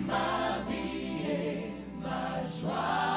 Ma vie et ma joie.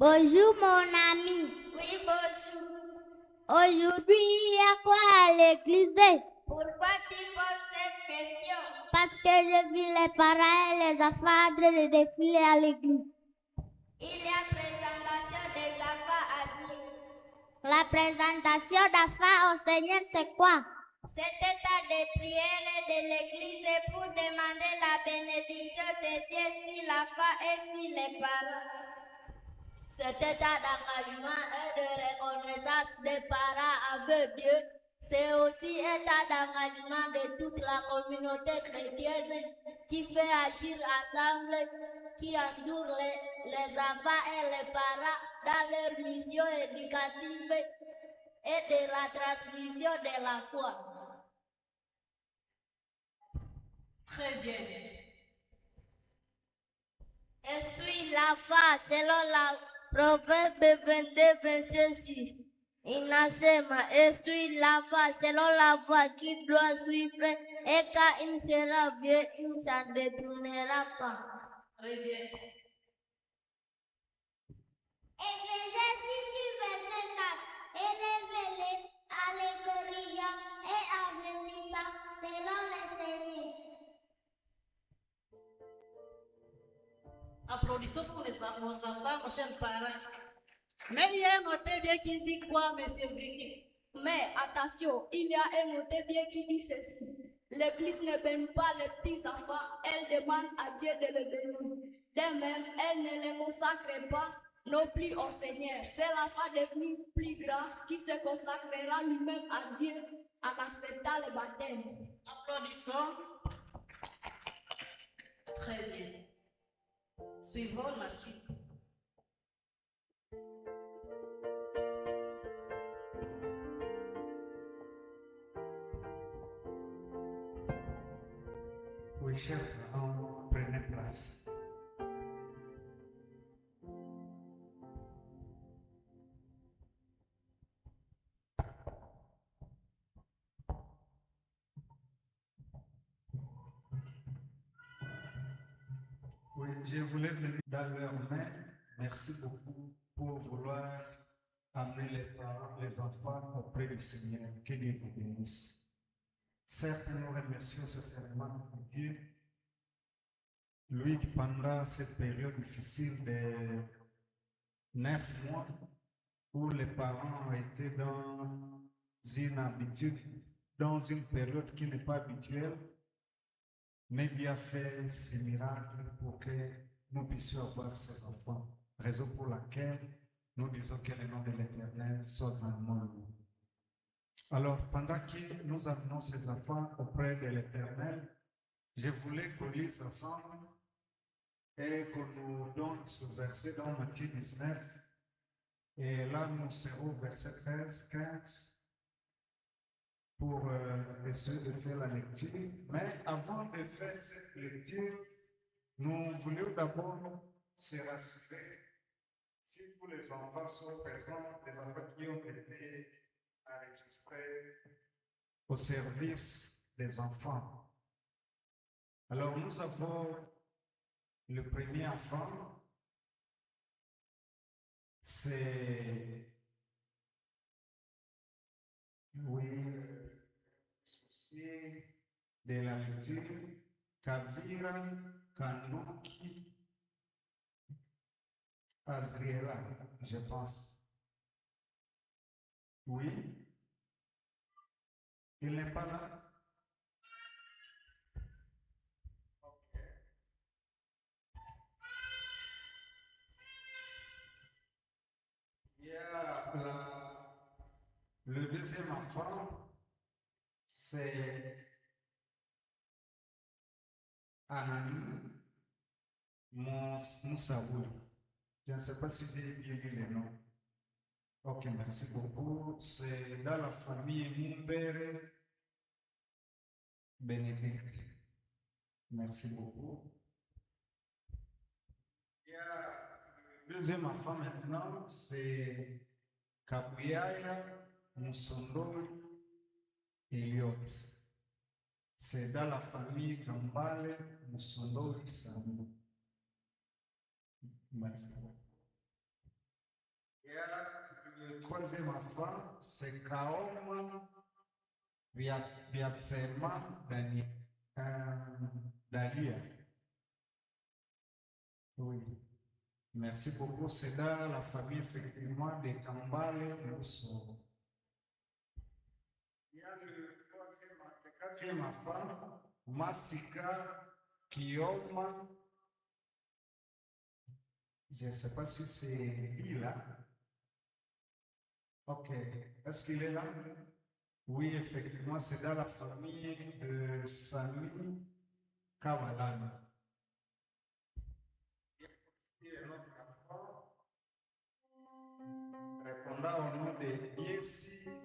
Bonjour mon ami. Oui, bonjour. Aujourd'hui, il y a quoi à l'église? Pourquoi tu poses cette question? Parce que j'ai vu les parents et les enfants en train de défiler à l'église. Il y a présentation des enfants à Dieu. La présentation d'enfants au Seigneur, c'est quoi? C'est état de prière de l'église pour demander la bénédiction de Dieu sur l'enfant et sur les parents. Cet état d'engagement et de reconnaissance des parents avec Dieu, c'est aussi état d'engagement de toute la communauté chrétienne qui fait agir ensemble, qui entoure les enfants et les parents dans leur mission éducative et de la transmission de la foi. Très bien. Instruire l'enfant selon la Proverbe 22, verset 6. Inasema, instruire l'enfant selon la voie qu'il doit suivre, et quand il sera vieux, il ne s'en détournera pas. Très bien. Éphésiens 6, verset 4. Élevez-les en les corrigeant et en bénissant selon le Seigneur. Applaudissons pour nos enfants, mon cher parent. Mais il y a un noté bien qui dit quoi, monsieur Vicky? Mais attention, il y a un noté bien qui dit ceci. L'Église ne bénit pas les petits enfants, elle demande à Dieu de les bénir. De même, elle ne les consacre pas non plus au Seigneur. C'est l'enfant devenu plus grand qui se consacrera lui-même à Dieu en acceptant le baptême. Applaudissons. Très bien. Suivons la suite. Oui, chers parents, prenez place. Oui, je voulais venir dans leur main. Merci beaucoup pour vouloir amener les parents, les enfants auprès du Seigneur. Que Dieu vous bénisse. Certes, nous remercions sincèrement Dieu, lui qui pendant cette période difficile de 9 mois, où les parents ont été dans une habitude, dans une période qui n'est pas habituelle, mais Dieu a fait ces miracles pour que nous puissions avoir ces enfants. Raison pour laquelle nous disons que le nom de l'Éternel soit vraiment loué. Alors, pendant que nous amenons ces enfants auprès de l'Éternel, je voulais qu'on lise ensemble et qu'on nous donne ce verset dans Matthieu 19. Et là, nous serons au verset 13, 15 pour essayer de faire la lecture. Mais avant de faire cette lecture, nous voulions d'abord se rassurer si tous les enfants sont présents, les enfants qui ont été enregistrés au service des enfants. Alors, nous avons le premier enfant, c'est, oui, souci de la lecture, Kavira Kanduki Azriela, je pense. Oui, il n'est pas là. Il y a le deuxième enfant, c'est Anani Moussaoui. Je ne sais pas si j'ai bien lu le nom. Ok, merci beaucoup. C'est dans la famille Mumbere Bénédicte. Merci beaucoup. Il y a le deuxième enfant maintenant, c'est Kabuyaya Moussondoi Elliot. C'est dans la famille Kambale Moussondoi Sambou. Merci. Et le troisième enfant, c'est Kaoma Biatsema Dalia. Oui. Merci beaucoup. C'est dans la famille effectivement de Kambale Mousso. Il y a le quatrième enfant, Masika Kioma. Je ne sais pas si c'est lui là. Ok. Est-ce qu'il est là? Oui, effectivement, c'est dans la famille de Sami Kawalan. Répondant au nom de Yessi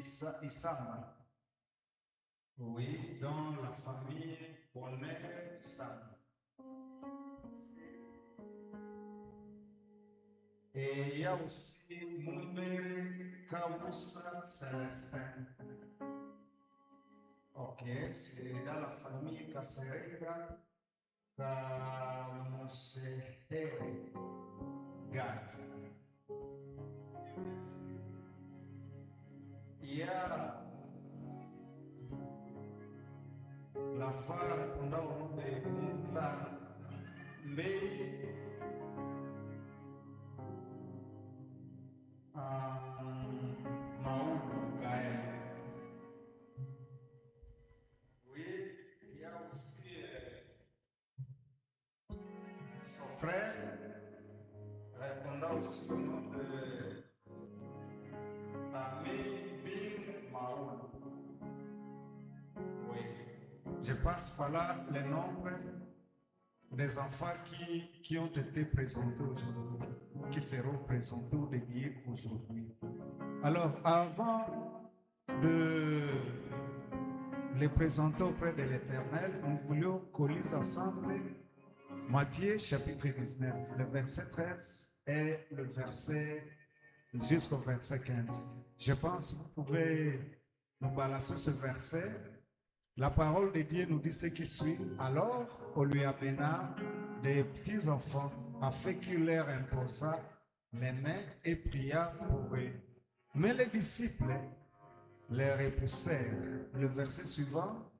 Isama. Oui, dans la famille Bonnet Isama. Et il y a aussi Moumé Kabusa Célestin. Ok, c'est dans la famille Kaserega Kamusehere Gad. Il y a la femme répondant au nom de Munta Mbei Maoulou Gaël. Oui, il y a aussi son frère répondant aussi au nom de Ami Bin Maoulou. Oui. Je passe par là les nombres des enfants qui ont été présentés aujourd'hui, qui seront présentés ou dédiés aujourd'hui. Alors, avant de les présenter auprès de l'Éternel, nous voulions qu'on lise ensemble Matthieu chapitre 19, le verset 13 et le verset jusqu'au verset 15. Je pense que vous pouvez nous balancer ce verset. La parole de Dieu nous dit ce qui suit. Alors, on lui amena des petits enfants afin qu'il leur imposa les mains et pria pour eux. Mais les disciples les repoussèrent. Le verset suivant.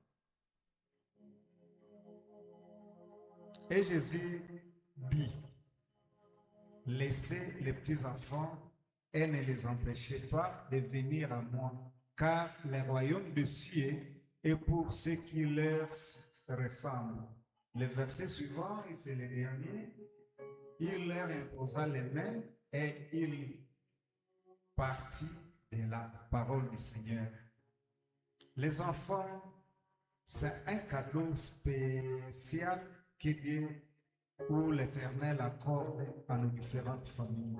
Et Jésus dit, laissez les petits enfants et ne les empêchez pas de venir à moi, car le royaume de cieux est pour ceux qui leur ressemblent. Le verset suivant, c'est le dernier. Il leur imposa les mains et il partit de la parole du Seigneur. Les enfants, c'est un cadeau spécial que Dieu ou l'Éternel accorde à nos différentes familles.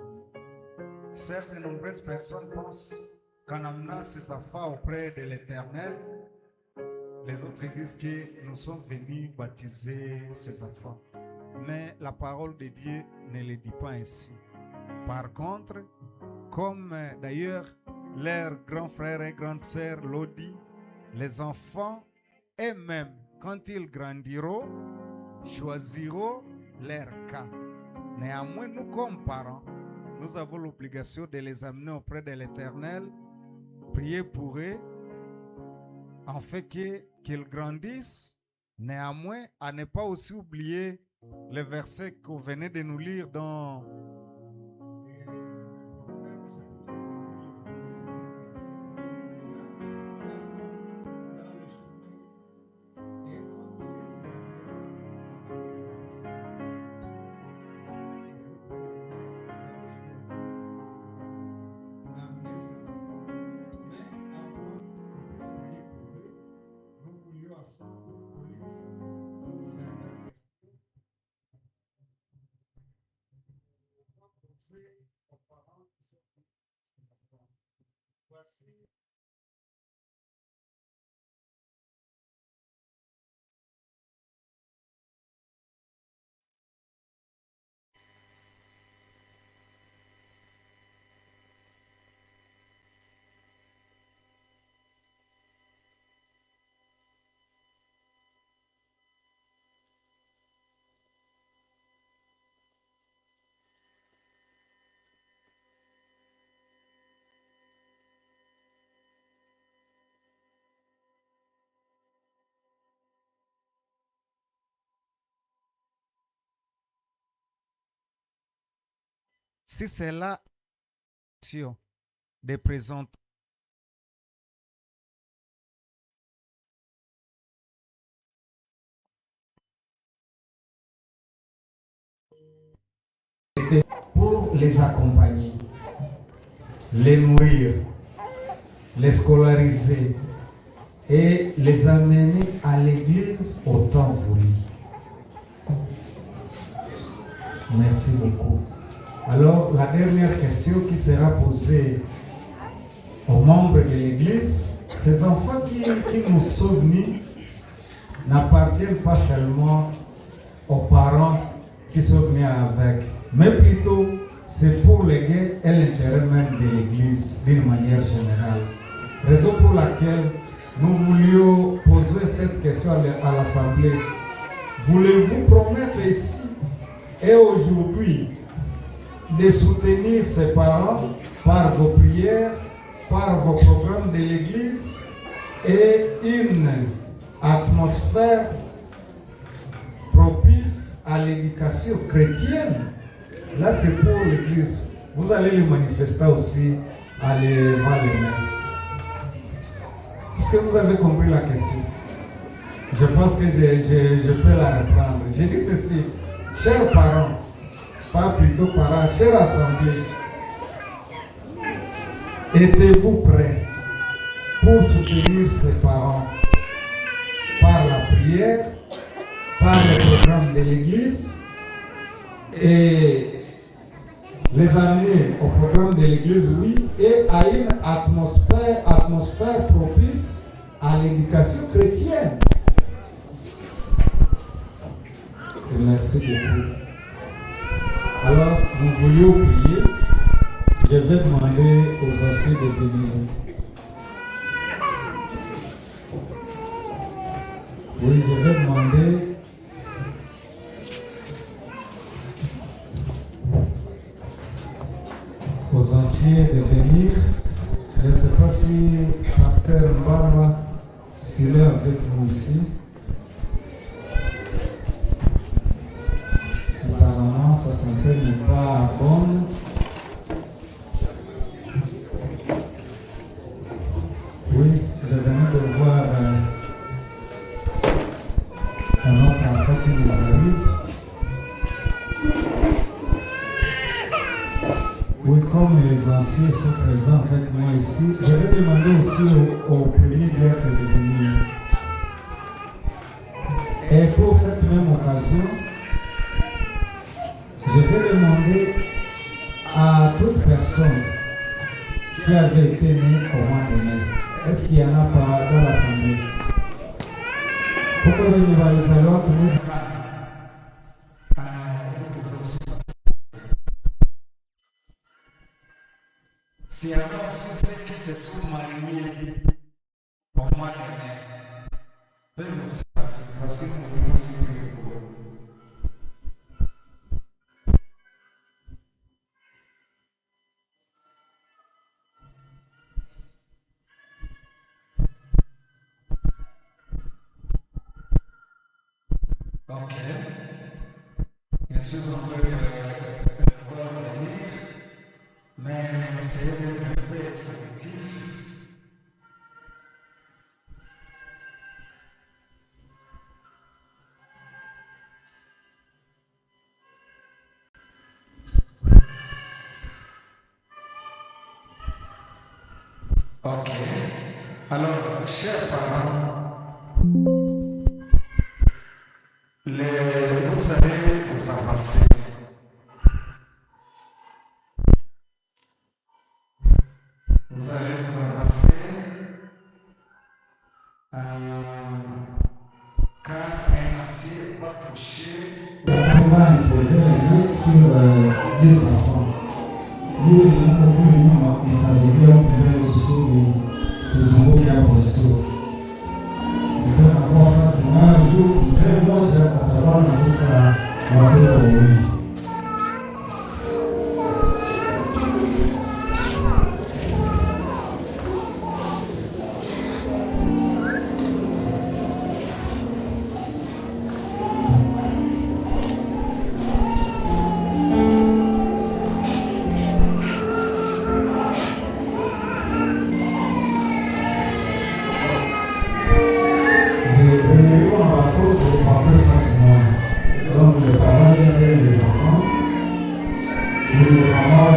Certes, de nombreuses personnes pensent qu'en amenant ces enfants auprès de l'Éternel, les autres disent que nous sommes venus baptiser ces enfants. Mais la parole de Dieu ne le dit pas ainsi. Par contre, comme d'ailleurs leurs grands frères et grandes sœurs l'ont dit, les enfants eux-mêmes, quand ils grandiront, choisiront leur cas. Néanmoins, nous comme parents, nous avons l'obligation de les amener auprès de l'Éternel, prier pour eux, en fait qu'ils grandissent. Néanmoins, à ne pas aussi oublier le verset que vous venez de nous lire dans voici Si c'est là de présenter pour les accompagner, les nourrir, les scolariser et les amener à l'église au temps voulu. Merci beaucoup. Alors, la dernière question qui sera posée aux membres de l'église, ces enfants qui nous sont venus n'appartiennent pas seulement aux parents qui sont venus avec, mais plutôt c'est pour les gains et l'intérêt même de l'église d'une manière générale. Raison pour laquelle nous voulions poser cette question à l'Assemblée. Voulez-vous promettre ici et aujourd'hui de soutenir ses parents par vos prières, par vos programmes de l'église et une atmosphère propice à l'éducation chrétienne? Là, c'est pour l'église. Vous allez le manifester aussi à levant les mains. Est-ce que vous avez compris la question? Je pense que je peux la reprendre. J'ai dit ceci, chers parents, pas plutôt parents, chère assemblée, êtes-vous prêts pour soutenir ses parents par la prière, par le programme de l'église et les amener au programme de l'église, oui, et à une atmosphère propice à l'éducation chrétienne? Merci beaucoup. Alors, nous voulions prier. Je vais demander aux anciens de venir. Oui, je vais demander aux anciens de venir. Je ne sais pas si Pasteur Mbama, s'il est avec nous ici. Apparemment, sa santé n'est pas bonne. Oui, je venais de voir un autre enfant qui nous arrive. Oui, comme les anciens sont présents avec moi ici, je vais demander aussi au premier diacre de venir. Et pour cette même occasion, je vais demander à toute personne qui avait été née au mois de mai, est-ce qu'il y en a pas dans l'Assemblée? Pourquoi venir à l'Israël que nous si alors c'est ceux qui se sont mariés au mois de mai, venez nous passer parce que nous devons suivre pour eux. Ok. Bien sûr, on peut pouvoir venir, mais essayez d'être un peu expositif. Ok. Alors, chers parents, vous allez vous avancer. Vous allez vous avancer quand un acier va toucher. On va exposer les mains sur les enfants. Nous, nous avons privé au sous ce qui a posté. Un jour, très bon, c'est à la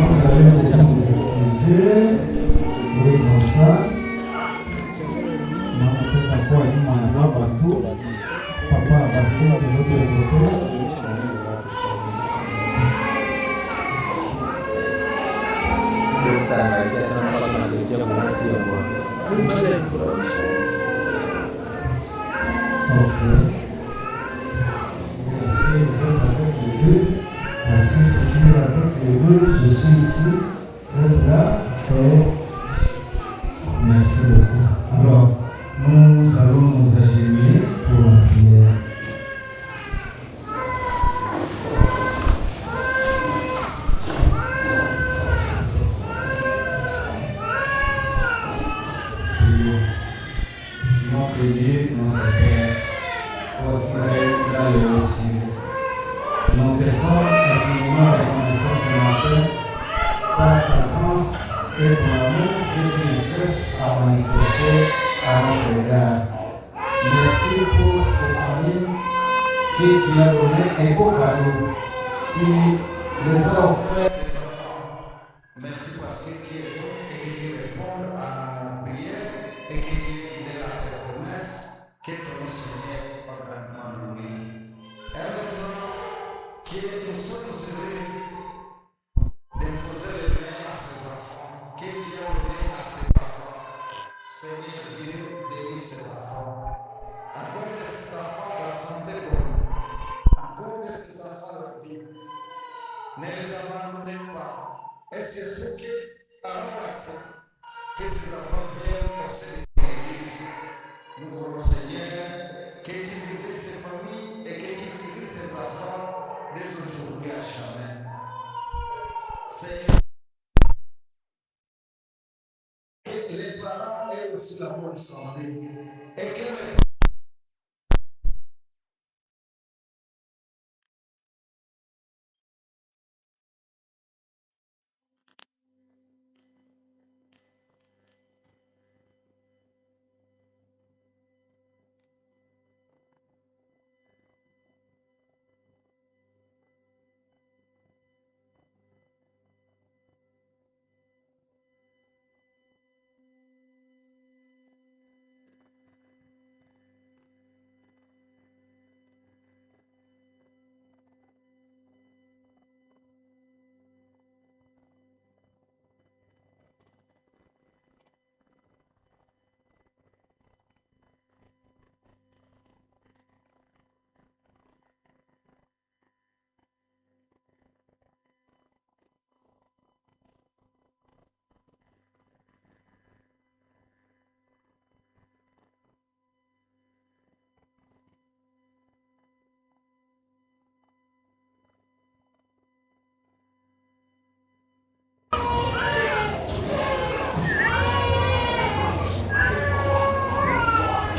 vous allez vous excuser. Oui, comme ça. Non, peut-être quoi, il m'a battu. Papa a passé de l'autre côté. Ok. Merci, vous êtes avec les deux. Merci, vous êtes avec les deux. Je suis ici. Vous êtes là. Et merci beaucoup. Alors, nous allons nous agenouiller pour la prière. Notre Dieu, notre Père, toi qui es dans les cieux, nous te sommes infiniment reconnaissants ce matin par ta grâce et ton amour que tu ne cesses à manifester à notre égard. Merci pour ces familles que tu as donné un beau cadeau, qui les a offerts des enfants. Merci parce que tu es bon et que tu réponds à la prière et que tu es fidèle à tes promesses, que ton Seigneur a grandement loué. Et maintenant, que nous sommes heureux d'imposer les mains à ces enfants, que tu as donné à tes enfants. Seigneur Dieu, bénis ces enfants. Accorde cet enfant la santé bonne. Accorde cet enfant la vie. Ne les abandonnez pas. Et surtout qu'avant l'accès, que ces enfants viennent posséder l'Église. Nous voulons, Seigneur, que tu visites ces familles et que tu visites ces enfants dès aujourd'hui à jamais. Seigneur, que les parents aient aussi la bonne santé et que les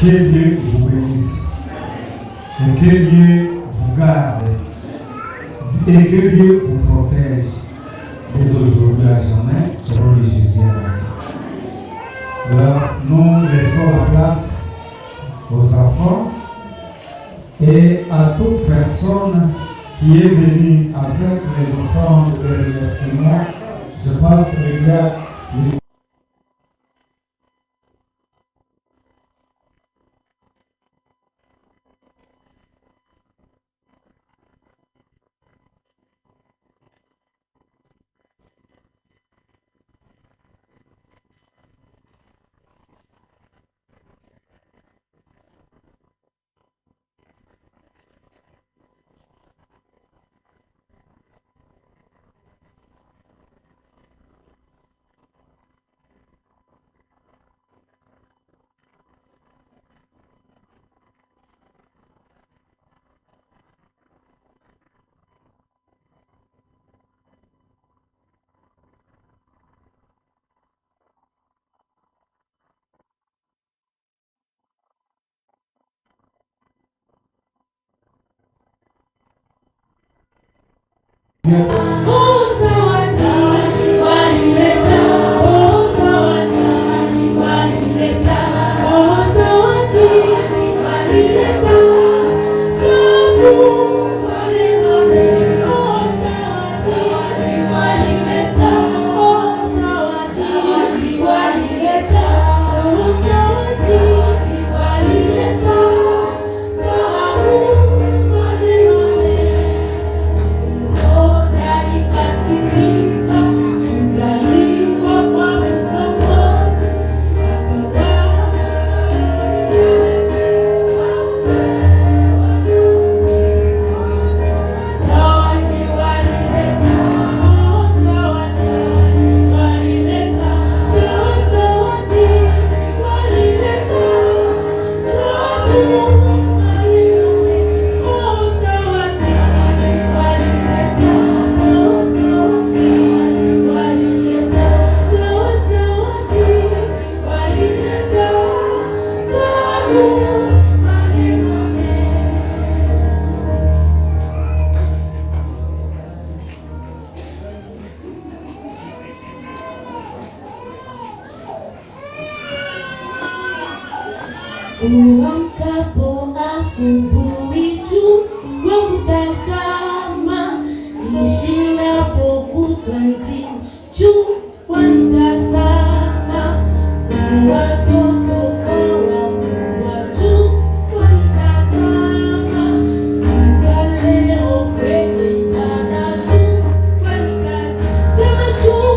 que Dieu vous bénisse et que Dieu vous garde et que Dieu vous protège dès aujourd'hui à jamais au nom de Jésus. Alors, nous laissons la place aux enfants et à toute personne qui est venue avec les enfants de remerciement. Je passe le gars. Walileta Uamkapo asubuhi jua kutazama, nishindapo kutwa nzima jua nitazama, watoto kwa wakubwa jua nitazama, hata leo kwenye ibada jua nitazama, sema jua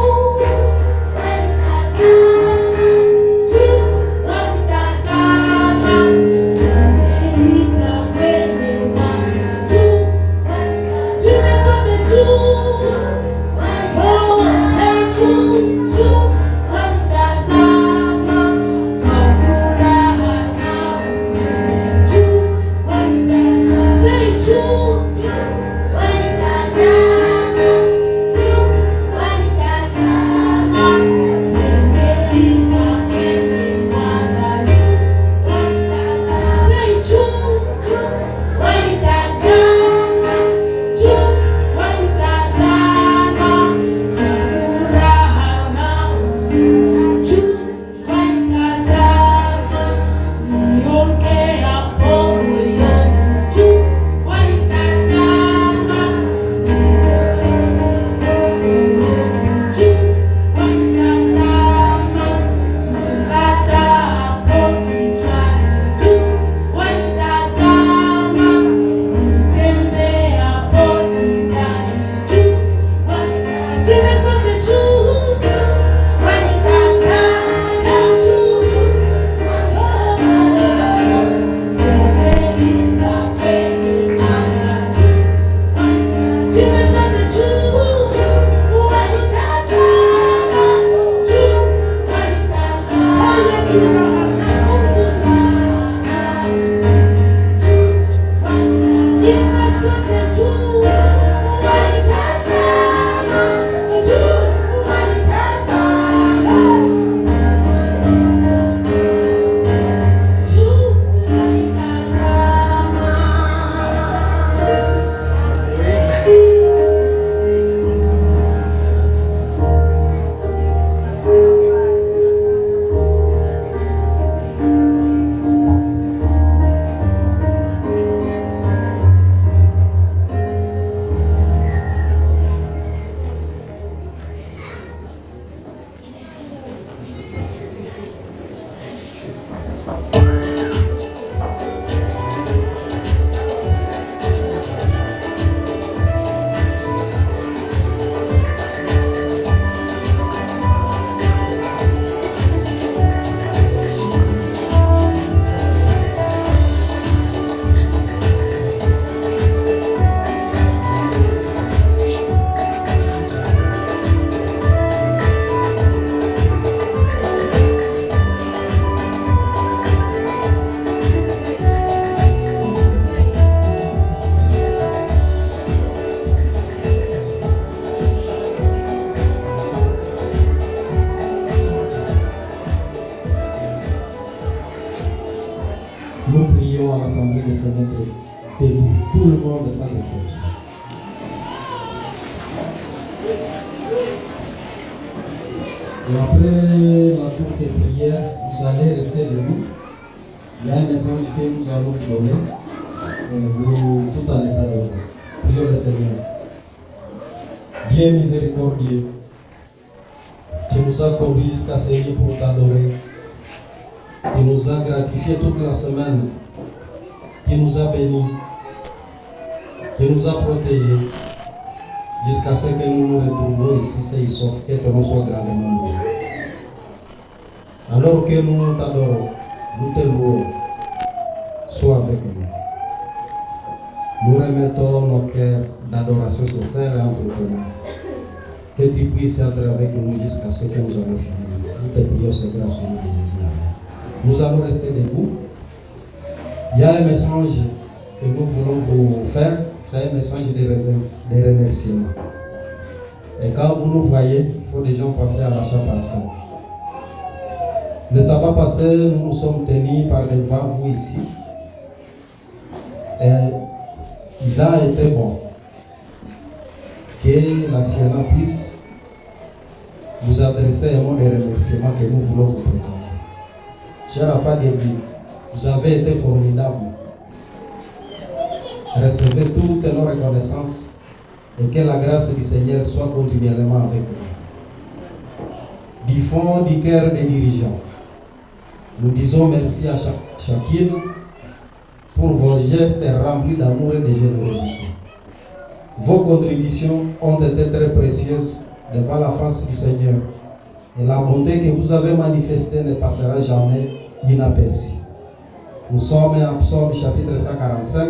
Nous prions à l'Assemblée de se mettre debout, tout le monde sans exception. Et après la courte prière, vous allez rester debout. Il y a un message que nous allons vous donner, vous, tout en état de repos. Prions le Seigneur. Bien miséricordieux, tu nous as conduits jusqu'à ce lieu pour t'adorer. Tu nous as gratifié toute la semaine. Tu nous as bénis. Tu nous as protégés. Jusqu'à ce que nous nous retrouvons ici, c'est sauf que ton nom soit grandement loué. Alors que nous t'adorons, nous te louons, sois avec nous. Nous remettons nos cœurs d'adoration sincère et entrepreneur. Que tu puisses être avec nous jusqu'à ce que nous allons finir. Nous te prions, Seigneur, au nom de Jésus. Amen. Nous allons rester debout. Il y a un message que nous voulons vous faire. C'est un message de remerciement. Et quand vous nous voyez, il faut déjà penser à l'achat par ça. Le sabbat passé, nous nous sommes tenus par devant vous ici. Et il a été bon que la Siena puisse vous adresser un mot de remerciement que nous voulons vous présenter. Chers enfants de Dieu, vous avez été formidables. Recevez toutes nos reconnaissances et que la grâce du Seigneur soit continuellement avec vous. Du fond du cœur des dirigeants, nous disons merci à chacune pour vos gestes remplis d'amour et de générosité. Vos contributions ont été très précieuses devant la face du Seigneur et la bonté que vous avez manifestée ne passera jamais inaperçue. Nous sommes en Psaume chapitre 145,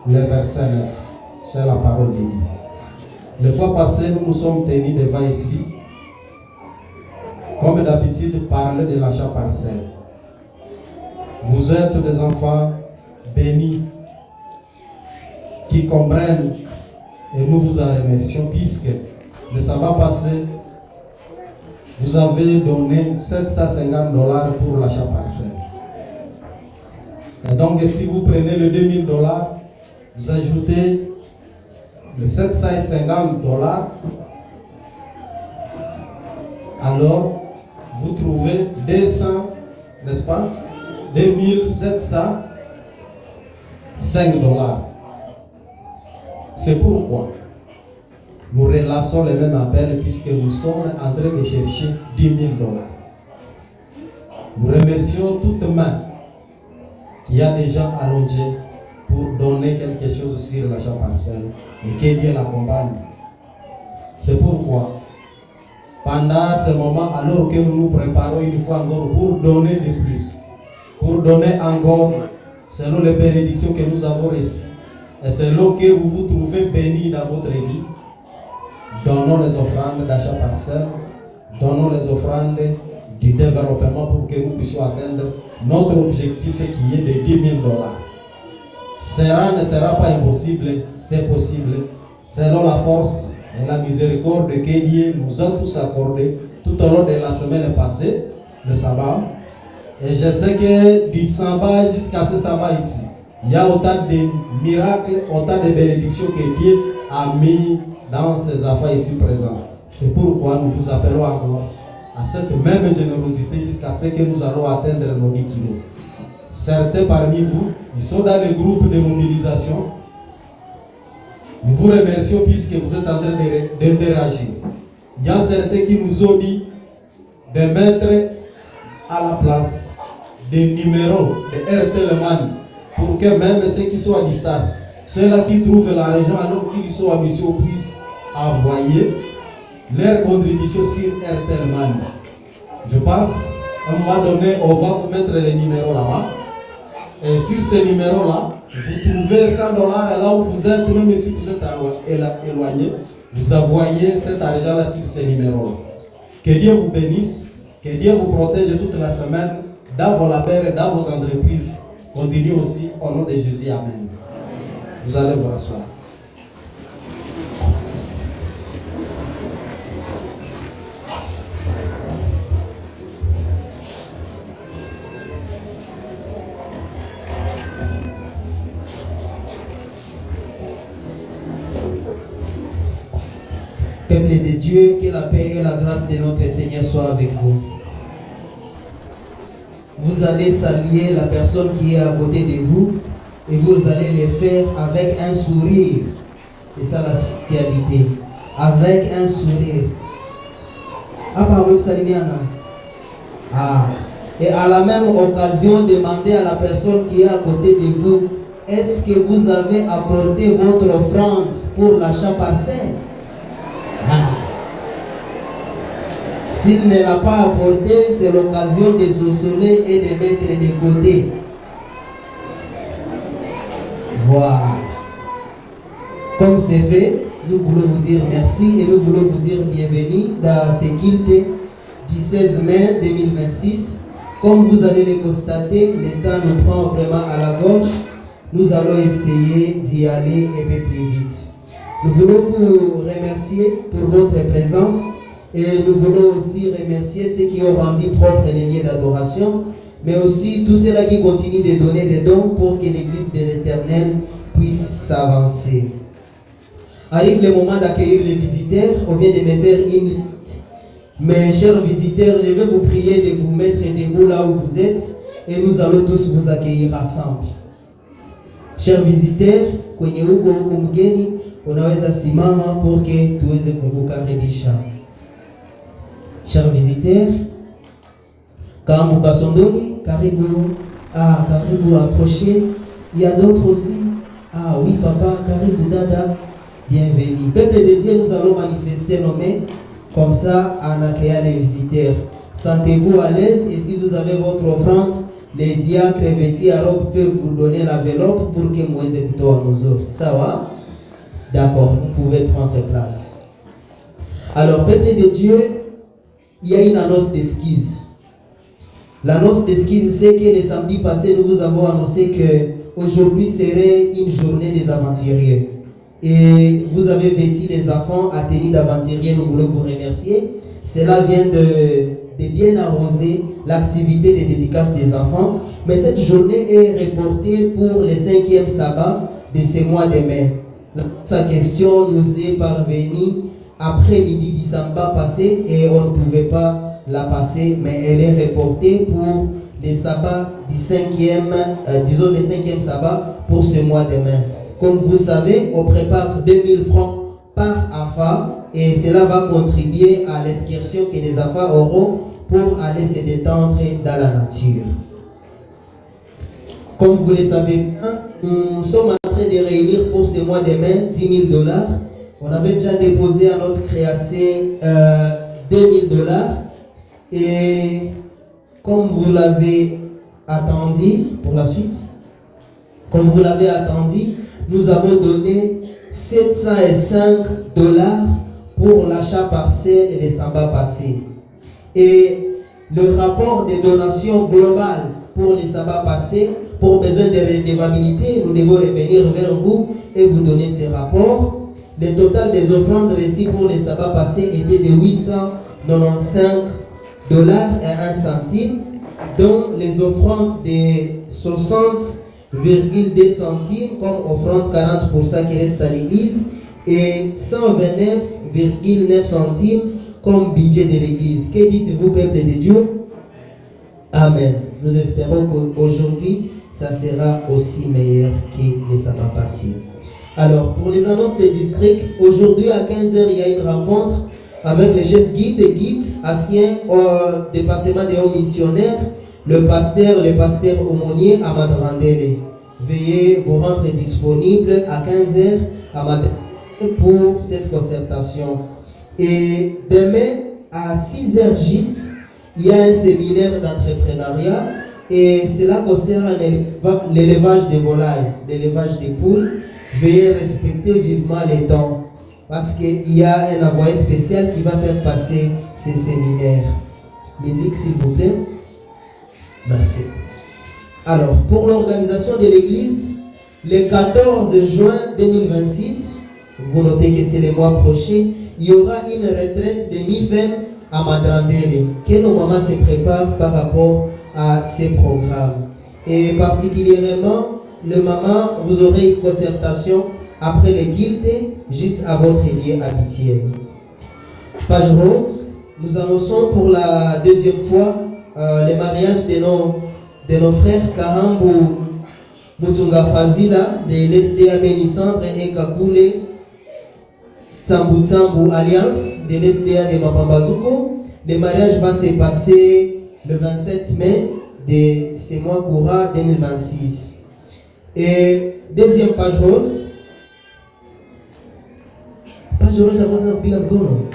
le verset 9. C'est la parole de Dieu. Les fois passées, nous nous sommes tenus devant ici, comme d'habitude, parler de l'achat parcelle. Vous êtes des enfants bénis qui comprennent et nous vous en remercions puisque le sabbat passé, vous avez donné $750 pour l'achat parcelle. Et donc, si vous prenez le $2000, vous ajoutez le $750, alors vous trouvez 200, n'est-ce pas, $2705. C'est pourquoi nous relançons les mêmes appels puisque nous sommes en train de chercher $10,000. Nous remercions toute main qui a déjà allongé pour donner quelque chose sur l'achat parcelle et que Dieu l'accompagne. C'est pourquoi, pendant ce moment, alors que nous nous préparons une fois encore pour donner de plus, pour donner encore selon les bénédictions que nous avons reçues, et selon que vous vous trouvez bénis dans votre vie, donnons les offrandes d'achat parcelle, donnons les offrandes du développement pour que nous puissions atteindre notre objectif qui est de $10,000. Cela ne sera pas impossible, c'est possible, selon la force et la miséricorde que Dieu nous a tous accordé tout au long de la semaine passée, le sabbat. Et je sais que du sabbat jusqu'à ce sabbat ici, il y a autant de miracles, autant de bénédictions que Dieu a mis dans ces affaires ici présentes. C'est pourquoi nous vous appelons encore à cette même générosité jusqu'à ce que nous allons atteindre nos 10 kilos. Certains parmi vous, ils sont dans les groupes de mobilisation. Nous vous remercions puisque vous êtes en train d'interagir. Il y a certains qui nous ont dit de mettre à la place des numéros de RTLman pour que même ceux qui sont à distance, ceux-là qui trouvent la région alors qu'ils sont à mission puissent envoyer leur contribution sur RTLman. Je pense, à un moment donné, on va vous mettre les numéros là-bas. Et sur ces numéros-là, vous trouvez $100 là où vous êtes, même si vous êtes éloigné, vous envoyez cet argent-là sur ces numéros-là. Que Dieu vous bénisse, que Dieu vous protège toute la semaine dans vos labeurs et dans vos entreprises. Continuez aussi au nom de Jésus. Amen. Vous allez vous rasseoir. Peuple de Dieu, que la paix et la grâce de notre Seigneur soient avec vous. Vous allez saluer la personne qui est à côté de vous et vous allez le faire avec un sourire. C'est ça la spiritualité. Avec un sourire. Et à la même occasion, demandez à la personne qui est à côté de vous, est-ce que vous avez apporté votre offrande pour l'achat parcelle? S'il ne l'a pas apporté, c'est l'occasion de s'isoler et de mettre de côté. Voilà. Comme c'est fait, nous voulons vous dire merci et nous voulons vous dire bienvenue dans ce culte du 16 mai 2026. Comme vous allez le constater, le temps nous prend vraiment à la gorge. Nous allons essayer d'y aller un peu plus vite. Nous voulons vous remercier pour votre présence Et nous voulons aussi remercier ceux qui ont rendu propre les lieux d'adoration, mais aussi tous ceux-là qui continuent de donner des dons pour que l'Église de l'Éternel puisse s'avancer. Arrive le moment d'accueillir les visiteurs. On vient de me faire une limite. Mes chers visiteurs, je vais vous prier de vous mettre debout là où vous êtes et nous allons tous vous accueillir ensemble. Chers visiteurs, kwenye uko huko mgeni, unaweza simama pour que tuweze kukukaribisha. Chers visiteurs, Kambu Kasondoli, karibu, karibu approchez. Il y a d'autres aussi. Ah oui papa, karibu dada, bienvenue. Peuple de Dieu, nous allons manifester nos mains comme ça en accueillant les visiteurs. Sentez-vous à l'aise et si vous avez votre offrande, les diacres vêtus à robe peuvent vous donner l'enveloppe pour que vous ayez plutôt à nous autres. Ça va? D'accord, vous pouvez prendre place. Alors, peuple de Dieu, il y a une annonce d'excuse. L'annonce d'excuse, c'est que le samedi passé, nous vous avons annoncé que aujourd'hui serait une journée des aventuriers. Et vous avez vêtu les enfants à tenue d'aventuriers, nous voulons vous remercier. Cela vient de bien arroser l'activité des dédicaces des enfants. Mais cette journée est reportée pour le 5e sabbat de ce mois de mai. Sa question nous est parvenue après midi du sabbat passé et on ne pouvait pas la passer, mais elle est reportée pour les sabbats du 5e sabbat pour ce mois de mai. Comme vous savez, on prépare 2000 francs par AFA et cela va contribuer à l'excursion que les enfants auront pour aller se détendre dans la nature. Comme vous le savez bien, nous sommes en train de réunir pour ce mois de mai 10 000 $. On avait déjà déposé à notre créancier 2 000 $. Et comme vous l'avez attendu, pour la suite, comme vous l'avez attendu, nous avons donné 705 $ pour l'achat partiel et les sabbats passés. Et le rapport des donations globales pour les sabbats passés, pour besoin de redevabilité, nous devons revenir vers vous et vous donner ces rapports. Le total des offrandes reçues pour les sabbats passés était de 895 $ et 1 centime, dont les offrandes de 60,2 centimes comme offrande 40% qui reste à l'église et 129,9 centimes comme budget de l'église. Que dites-vous, peuple de Dieu? Amen. Nous espérons qu'aujourd'hui, ça sera aussi meilleur que les sabbats passés. Alors, pour les annonces des districts, aujourd'hui à 15h, il y a une rencontre avec le chef guide et guide ancien au département des hauts missionnaires, le pasteur aumônier Ahmad Randele. Veuillez vous rendre disponible à 15h à Madrid pour cette concertation. Et demain, à 6h juste, il y a un séminaire d'entrepreneuriat et cela concerne l'élevage des volailles, l'élevage des poules. Veuillez respecter vivement les temps parce qu'il y a un envoyé spécial qui va faire passer ces séminaires. Musique s'il vous plaît. Merci. Alors, pour l'organisation de l'église, le 14 juin 2026, vous notez que c'est le mois prochain, il y aura une retraite de mi-femme à Madrandele, que nos mamans se préparent par rapport à ces programmes. Et particulièrement, le maman, vous aurez une concertation après les guildes, juste à votre lieu habituel. Page rose, nous annonçons pour la deuxième fois le mariage de nos frères Kahambu Mutunga Fazila de l'SDA Béni-Centre et Kakule Tsambu Tsambu Alliance de l'SDA de Mapambazuko. Le mariage va se passer le 27 mai de ce mois courant 2026. Et deuxième page rose. Page rose, j'avais un mikono.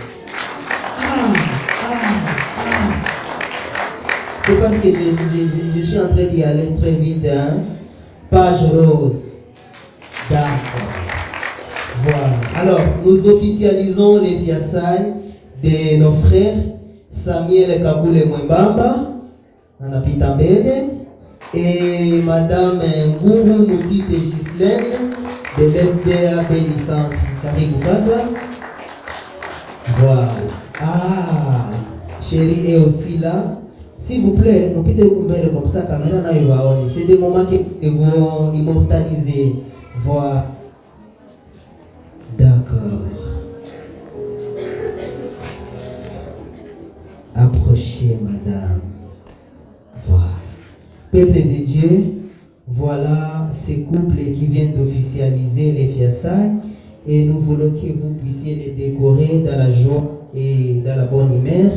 C'est parce que je suis en train d'y aller très vite. Hein? Page rose. D'accord. Voilà. Alors, nous officialisons les fiançailles de nos frères Samuel Kaboule Mwembamba, Anapita Mbele, et Madame Nguru Moutite Gislaine de l'SDA Béni-Centre. Karibu Kaka. Voilà. Ah, chérie est aussi là. S'il vous plaît, nous pouvons couper comme ça, caméra. C'est des moments qui vont immortaliser. Voilà. D'accord. Approchez, madame. Voilà. Peuple de Dieu, voilà ces couples qui viennent d'officialiser les fiançailles et nous voulons que vous puissiez les décorer dans la joie et dans la bonne humeur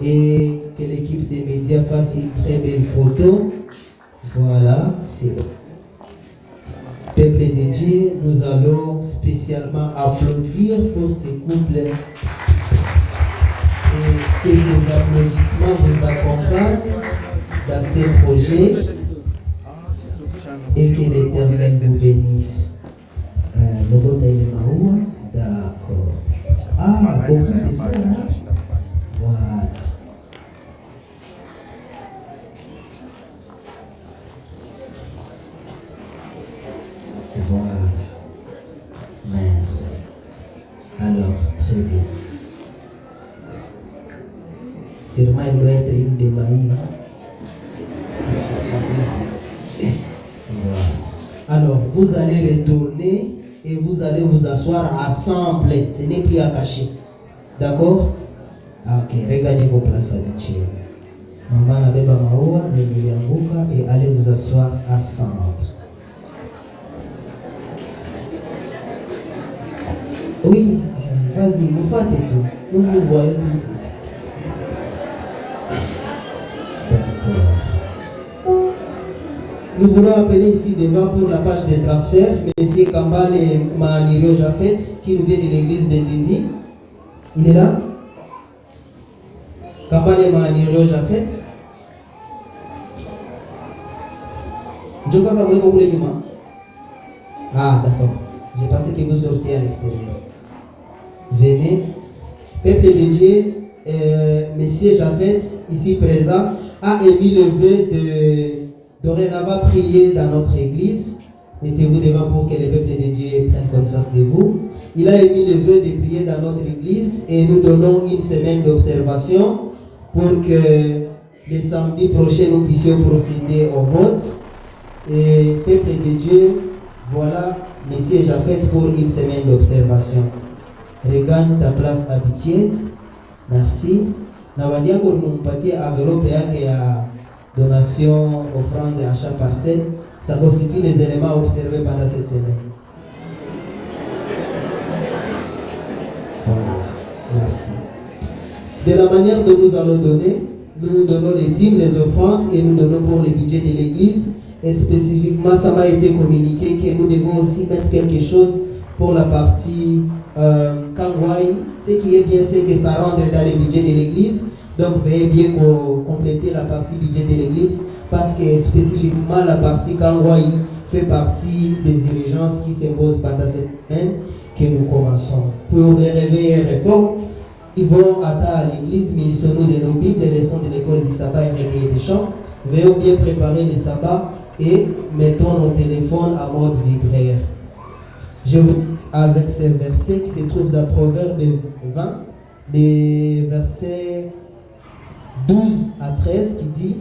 et que l'équipe des médias fasse une très belle photo. Voilà, c'est bon. Peuple de Dieu, nous allons spécialement applaudir pour ces couples et que ces applaudissements vous accompagnent dans ces projets et que l'Éternel vous bénisse. Le vote est Mahoua, d'accord. Ah, beaucoup de frères, hein? Voilà. Voilà. Merci. Alors, très bien. Sûrement, il doit être une des mailles. Voilà. Alors, vous allez retourner et vous allez vous asseoir ensemble. Ce n'est plus à cacher. D'accord? Ok, regardez vos places habituelles. Maman la beba maoua, et allez vous asseoir ensemble. Oui, vas-y, vous faites tout. Nous vous voyons tous ici. D'accord. Nous voulons appeler ici devant pour la page de transfert M. Kambale Mahanirio Jafet qui nous vient de l'église d'Indindi. Il est là? Kambale Mahanirio Jafet. Joka Kamwe Koule Numa. Ah, d'accord. J'ai pensé que vous sortiez à l'extérieur. Venez. Peuple de Dieu, Monsieur Jafet, ici présent, a émis le vœu de dorénavant prier dans notre église. Mettez-vous devant pour que les peuples de Dieu prennent connaissance de vous. Il a émis le vœu de prier dans notre église et nous donnons une semaine d'observation pour que le samedi prochain nous puissions procéder au vote. Et peuple de Dieu, voilà Monsieur Jafet pour une semaine d'observation. Regagne ta place habituelle. Merci. Nawadia pour nous partir enveloppe et à donation, offrande, achat parcelle. Ça constitue les éléments observés pendant cette semaine. Voilà. Merci. De la manière dont nous allons donner, nous donnons les dîmes, les offrandes et nous donnons pour le budget de l'église. Et spécifiquement, ça m'a été communiqué que nous devons aussi mettre quelque chose pour la partie Kangwai. Ce qui est bien, c'est que ça rentre dans le budget de l'église. Donc, veuillez bien compléter la partie budget de l'église parce que spécifiquement, la partie Kangwai fait partie des urgences qui s'imposent pendant cette semaine que nous commençons. Pour les réveils et réformes, ils vont attendre à l'église, mais ils sont nous de nos Bibles, les leçons de l'école du sabbat et réveil des chants. Veuillez bien préparer le sabbat et mettons nos téléphones à mode vibraire. Je vous dis avec ces versets qui se trouvent dans Proverbe 20, les versets 12 à 13 qui dit: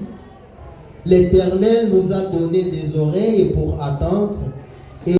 L'Éternel nous a donné des oreilles pour attendre